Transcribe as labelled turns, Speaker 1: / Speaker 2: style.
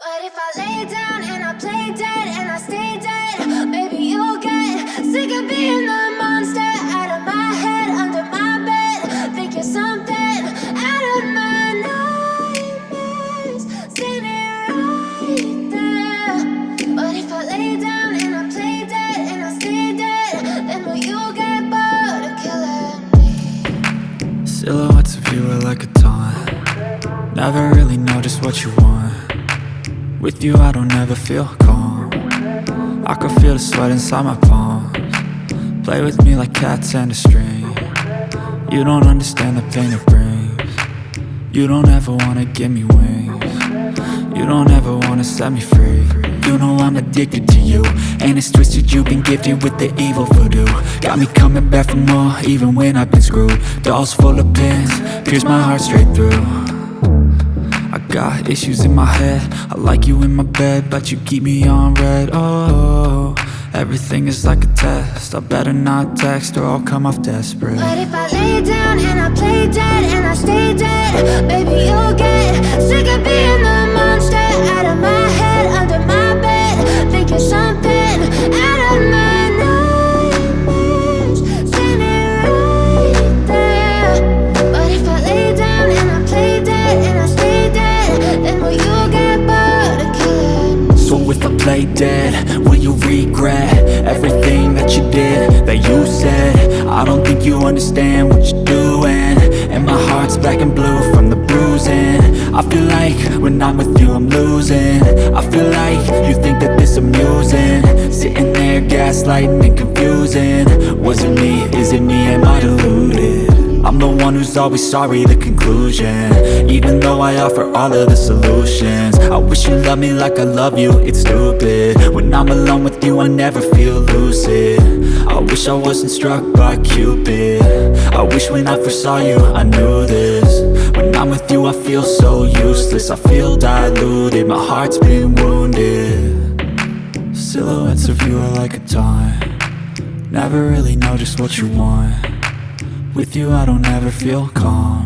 Speaker 1: What if I lay down and I play dead and I stay dead? Maybe you'll get sick of being the monster out of my head, under my bed. Think you're something out of my nightmares, standing right there. What if I lay down and I play dead and I stay dead? Then will you get bored of killing me?
Speaker 2: Silhouettes of you are like a taunt. Never really know just what you want. With you I don't ever feel calm. I can feel the sweat inside my palms. Play with me like cats and a string. You don't understand the pain it brings. You don't ever wanna give me wings. You don't ever wanna set me free. You know I'm addicted to you, and it's twisted, you've been gifted with the evil voodoo. Got me coming back for more, even when I've been screwed. Dolls full of pins, pierce my heart straight through. I got issues in my head, I like you in my bed, but you keep me on red. Oh, everything is like a test, I better not text or I'll come off desperate.
Speaker 1: What if I lay down and I play dead and I stay dead? Baby, you'll get sick of being the monster out of my head, under my bed. Think you're something out of my nightmares, standing right there. What if I lay down and I play dead and I stay dead? Then will you get bored of killing me?
Speaker 2: So if I play dead, will you regret everything that you did, that you said? I don't think you understand what you're doing, and my heart's black and blue from the bruising. I feel like when I'm with you I'm losing. I feel like you think that this amusing, sitting there gaslighting and confusing. Was it me? Is it me? Am I deluded? I'm the one who's always sorry, the conclusion. Even though I offer all of the solutions, I wish you loved me like I love you, it's stupid. When I'm alone with you I never feel lucid. I wish I wasn't struck by Cupid. I wish when I first saw you I knew this. When I'm with you I feel so useless, I feel diluted, my heart's been wounded. Silhouettes of you are like a taunt. Never really know just what you want. With you I don't ever feel calm.